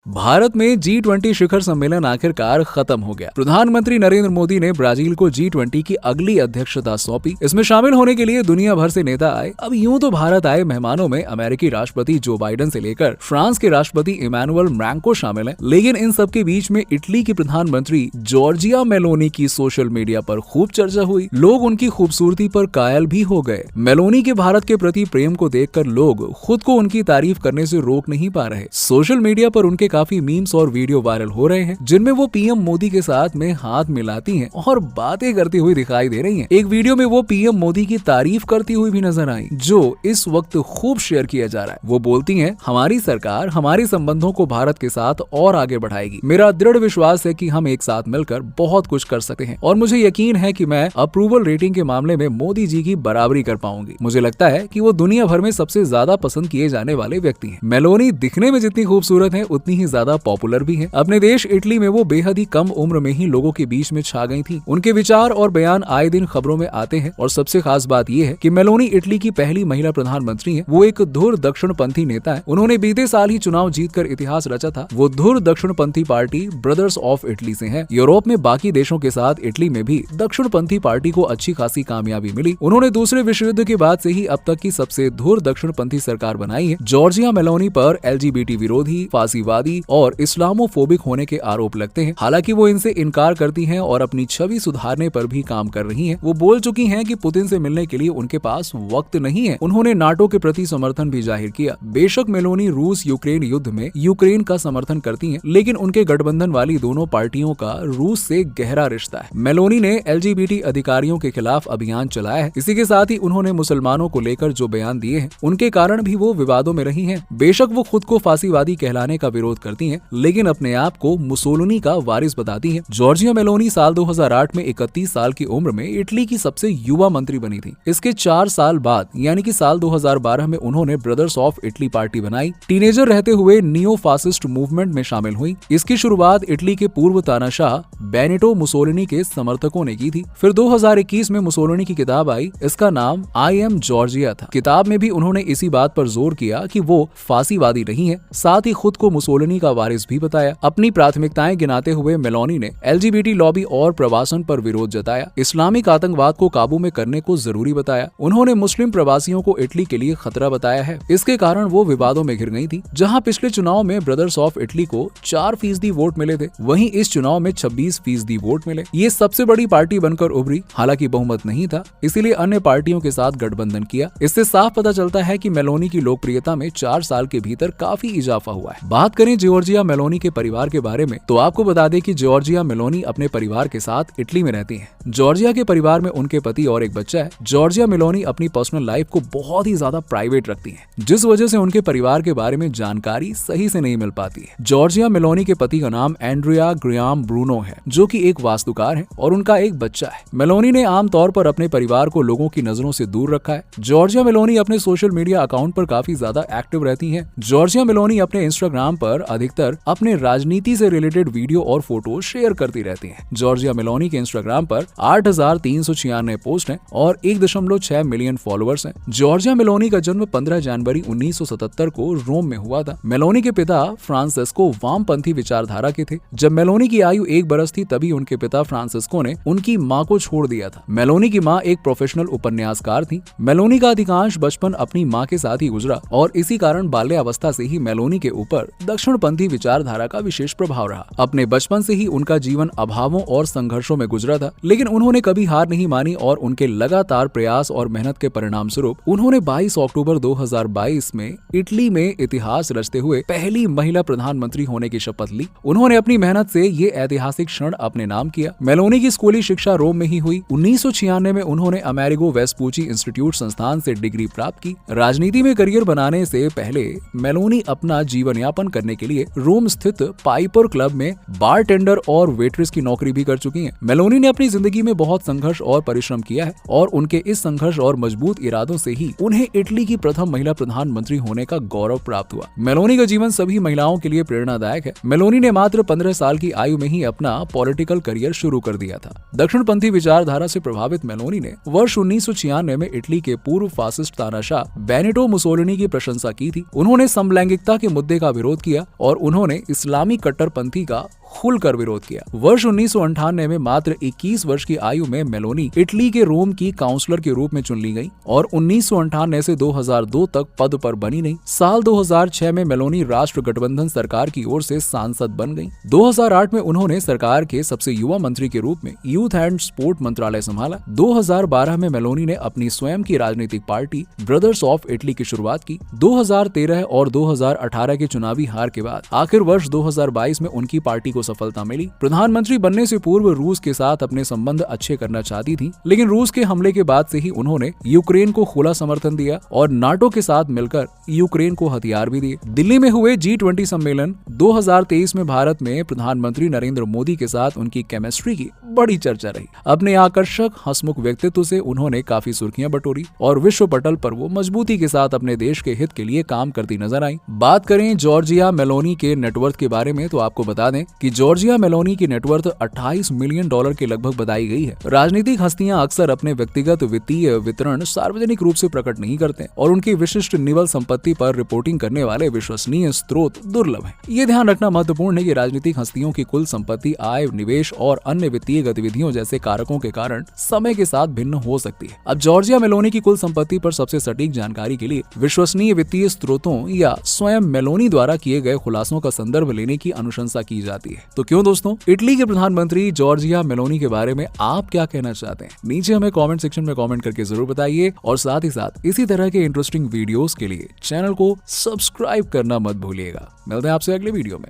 भारत में G20 शिखर सम्मेलन आखिरकार खत्म हो गया। प्रधानमंत्री नरेंद्र मोदी ने ब्राजील को G20 की अगली अध्यक्षता सौंपी। इसमें शामिल होने के लिए दुनिया भर से नेता आए। अब यूं तो भारत आए मेहमानों में अमेरिकी राष्ट्रपति जो बाइडेन से लेकर फ्रांस के राष्ट्रपति इमैनुअल मैक्रों शामिल हैं, लेकिन इन सब के बीच में इटली की प्रधानमंत्री जॉर्जिया मेलोनी की सोशल मीडिया पर खूब चर्चा हुई। लोग उनकी खूबसूरती पर कायल भी हो गए। मेलोनी के भारत के प्रति प्रेम को देखकर लोग खुद को उनकी तारीफ करने से रोक नहीं पा रहे। सोशल मीडिया पर उनके काफी मीम्स और वीडियो वायरल हो रहे हैं, जिनमें वो पीएम मोदी के साथ में हाथ मिलाती हैं और बातें करती हुई दिखाई दे रही हैं। एक वीडियो में वो पीएम मोदी की तारीफ करती हुई भी नजर आई, जो इस वक्त खूब शेयर किया जा रहा है। वो बोलती हैं, हमारी सरकार हमारे संबंधों को भारत के साथ और आगे बढ़ाएगी। मेरा दृढ़ विश्वास है कि हम एक साथ मिलकर बहुत कुछ कर सकते हैं और मुझे यकीन है कि मैं अप्रूवल रेटिंग के मामले में मोदी जी की बराबरी कर पाऊंगी। मुझे लगता है कि वो दुनिया भर में सबसे ज्यादा पसंद किए जाने वाले व्यक्ति हैं। मेलोनी दिखने में जितनी खूबसूरत है उतनी ही ज्यादा पॉपुलर भी है। अपने देश इटली में वो बेहद ही कम उम्र में ही लोगों के बीच में छा गई थी। उनके विचार और बयान आए दिन खबरों में आते हैं और सबसे खास बात यह है कि मेलोनी इटली की पहली महिला प्रधानमंत्री है। वो एक धुर दक्षिणपंथी नेता है। उन्होंने बीते साल ही चुनाव जीतकर इतिहास रचा था। वो धुर दक्षिणपंथी पार्टी ब्रदर्स ऑफ इटली से है। यूरोप में बाकी देशों के साथ इटली में भी दक्षिणपंथी पार्टी को अच्छी खासी कामयाबी मिली। उन्होंने दूसरे विश्व युद्ध के बाद से ही अब तक की सबसे धुर दक्षिणपंथी सरकार बनाई है। जॉर्जिया मेलोनी पर LGBT विरोधी, फांसीवादी और इस्लामोफोबिक होने के आरोप लगते हैं। हालांकि वो इनसे इनकार करती हैं और अपनी छवि सुधारने पर भी काम कर रही हैं। वो बोल चुकी हैं कि पुतिन से मिलने के लिए उनके पास वक्त नहीं है। उन्होंने नाटो के प्रति समर्थन भी जाहिर किया। बेशक मेलोनी रूस यूक्रेन युद्ध में यूक्रेन का समर्थन करती हैं, लेकिन उनके गठबंधन वाली दोनों पार्टियों का रूस से गहरा रिश्ता है। मेलोनी ने LGBT अधिकारियों के खिलाफ अभियान चलाया है। इसी के साथ ही उन्होंने मुसलमानों को लेकर जो बयान दिए हैं, उनके कारण भी वो विवादों में रही हैं। बेशक वो खुद को फांसीवादी कहलाने का विरोध करती हैं, लेकिन अपने आप को मुसोलिनी का वारिस बताती हैं। जॉर्जिया मेलोनी साल 2008 में 31 साल की उम्र में इटली की सबसे युवा मंत्री बनी थी। इसके 4 साल बाद यानी कि साल 2012 में उन्होंने ब्रदर्स ऑफ इटली पार्टी बनाई। टीनेजर रहते हुए नियो फासिस्ट मूवमेंट में शामिल हुई। इसकी शुरुआत इटली के पूर्व तानाशाह बेनिटो मुसोलिनी के समर्थकों ने की थी। फिर 2021 में मुसोलिनी की किताब आई। इसका नाम आई एम जॉर्जिया था। किताब में भी उन्होंने इसी बात पर जोर किया कि वो फांसीवादी नहीं है, साथ ही खुद को मुसोलिनी का वारिस भी बताया। अपनी प्राथमिकताएं गिनाते हुए मेलोनी ने LGBT लॉबी और प्रवासन पर विरोध जताया। इस्लामिक आतंकवाद को काबू में करने को जरूरी बताया। उन्होंने मुस्लिम प्रवासियों को इटली के लिए खतरा बताया है। इसके कारण वो विवादों में घिर गई थी। जहां पिछले चुनाव में ब्रदर्स ऑफ इटली को 4% वोट मिले थे, वहीं इस चुनाव में 26% वोट मिले। ये सबसे बड़ी पार्टी बनकर उभरी। हालांकि बहुमत नहीं था, इसीलिए अन्य पार्टियों के साथ गठबंधन किया। इससे साफ पता चलता है कि मेलोनी की लोकप्रियता में 4 साल के भीतर काफी इजाफा हुआ है। बात करें जॉर्जिया मेलोनी के परिवार के बारे में, तो आपको बता दें कि जॉर्जिया मेलोनी अपने परिवार के साथ इटली में रहती हैं। जॉर्जिया के परिवार में उनके पति और एक बच्चा है। जॉर्जिया मेलोनी अपनी पर्सनल लाइफ को बहुत ही ज्यादा प्राइवेट रखती हैं, जिस वजह से उनके परिवार के बारे में जानकारी सही से नहीं मिल पाती है। जॉर्जिया मेलोनी के पति का नाम एंड्रिया ग्रियाम ब्रूनो है, जो कि एक वास्तुकार है और उनका एक बच्चा है। मेलोनी ने आमतौर पर अपने परिवार को लोगों की नजरों से दूर रखा है। जॉर्जिया मेलोनी अपने सोशल मीडिया अकाउंट पर काफी ज्यादा एक्टिव रहती हैं। जॉर्जिया मेलोनी अपने इंस्टाग्राम पर अधिकतर अपने राजनीति से रिलेटेड वीडियो और फोटो शेयर करती रहती हैं। जॉर्जिया मेलोनी के इंस्टाग्राम पर 8,396 पोस्ट हैं और 1.6 मिलियन फॉलोअर्स हैं। जॉर्जिया मेलोनी का जन्म 15 जनवरी 1977 को रोम में हुआ था। मेलोनी के पिता फ्रांसिस्को वामपंथी विचारधारा के थे। जब मेलोनी की आयु 1 बरस थी, तभी उनके पिता फ्रांसिस्को ने उनकी मां को छोड़ दिया था। मेलोनी की मां एक प्रोफेशनल उपन्यासकार थी। मेलोनी का अधिकांश बचपन अपनी मां के साथ ही गुजरा और इसी कारण बाल्यावस्था से ही मेलोनी के ऊपर दक्षिणपंथी विचारधारा का विशेष प्रभाव रहा। अपने बचपन से ही उनका जीवन अभावों और संघर्षों में गुजरा था, लेकिन उन्होंने कभी हार नहीं मानी और उनके लगातार प्रयास और मेहनत के परिणाम स्वरूप उन्होंने 22 अक्टूबर 2022 में इटली में इतिहास रचते हुए पहली महिला प्रधानमंत्री होने की शपथ ली। उन्होंने अपनी मेहनत से ये ऐतिहासिक क्षण अपने नाम किया। मेलोनी की स्कूली शिक्षा रोम में ही हुई। 1996 में उन्होंने अमेरिगो वेस्पूची इंस्टीट्यूट संस्थान से डिग्री प्राप्त की। राजनीति में करियर बनाने से पहले मेलोनी अपना जीवन यापन करने के लिए रोम स्थित पाइपर क्लब में बारटेंडर और वेट्रेस की नौकरी भी कर चुकी हैं। मेलोनी ने अपनी जिंदगी में बहुत संघर्ष और परिश्रम किया है और उनके इस संघर्ष और मजबूत इरादों से ही उन्हें इटली की प्रथम महिला प्रधानमंत्री होने का गौरव प्राप्त हुआ। मेलोनी का जीवन सभी महिलाओं के लिए प्रेरणादायक है। मेलोनी ने मात्र 15 साल की आयु में ही अपना पॉलिटिकल करियर शुरू कर दिया था। दक्षिणपंथी विचारधारा से प्रभावित मेलोनी ने वर्ष 1996 में इटली के पूर्व फासिस्ट तानाशाह बेनिटो मुसोलिनी की प्रशंसा की थी। उन्होंने समलैंगिकता के मुद्दे का विरोध किया और उन्होंने इस्लामी कट्टरपंथी का खुलकर विरोध किया। वर्ष 1998 में मात्र 21 वर्ष की आयु में मेलोनी इटली के रोम की काउंसलर के रूप में चुन ली गई और 1998 से 2002 तक पद पर बनी रही। साल 2006 में मेलोनी राष्ट्र गठबंधन सरकार की ओर से सांसद बन गई। 2008 में उन्होंने सरकार के सबसे युवा मंत्री के रूप में यूथ एंड स्पोर्ट मंत्रालय संभाला। 2012 में मेलोनी ने अपनी स्वयं की राजनीतिक पार्टी ब्रदर्स ऑफ इटली की शुरुआत की। 2013 और 2018 के चुनावी हार के बाद आखिर वर्ष 2022 में उनकी पार्टी को सफलता मिली। प्रधानमंत्री बनने से पूर्व रूस के साथ अपने संबंध अच्छे करना चाहती थी, लेकिन रूस के हमले के बाद से ही उन्होंने यूक्रेन को खुला समर्थन दिया और नाटो के साथ मिलकर यूक्रेन को हथियार भी दिए। दिल्ली में हुए G20 सम्मेलन 2023 में भारत में प्रधानमंत्री नरेंद्र मोदी के साथ उनकी केमिस्ट्री की बड़ी चर्चा रही। अपने आकर्षक हंसमुख व्यक्तित्व से उन्होंने काफी सुर्खियां बटोरी और विश्व पटल पर वो मजबूती के साथ अपने देश के हित के लिए काम करती नजर आई। बात करें जॉर्जिया मेलोनी के नेटवर्थ के बारे में तो आपको बता दें कि जॉर्जिया मेलोनी की नेटवर्थ $28 मिलियन के लगभग बताई गई है। राजनीतिक हस्तियां अक्सर अपने व्यक्तिगत वित्तीय वितरण सार्वजनिक रूप से प्रकट नहीं करते और उनकी विशिष्ट निवल संपत्ति पर रिपोर्टिंग करने वाले विश्वसनीय स्रोत दुर्लभ है। ये ध्यान रखना महत्वपूर्ण है कि राजनीतिक हस्तियों की कुल संपत्ति, आय, निवेश और अन्य वित्तीय गतिविधियों जैसे कारकों के कारण समय के साथ भिन्न हो सकती है। अब जॉर्जिया मेलोनी की कुल संपत्ति पर सबसे सटीक जानकारी के लिए विश्वसनीय वित्तीय स्रोतों या स्वयं मेलोनी द्वारा किए गए खुलासों का संदर्भ लेने की अनुशंसा की जाती है। तो क्यों दोस्तों, इटली के प्रधानमंत्री जॉर्जिया मेलोनी के बारे में आप क्या कहना चाहते हैं? नीचे हमें कमेंट सेक्शन में कमेंट करके जरूर बताइए और साथ ही साथ इसी तरह के इंटरेस्टिंग वीडियोस के लिए चैनल को सब्सक्राइब करना मत भूलिएगा। मिलते हैं आपसे अगले वीडियो में।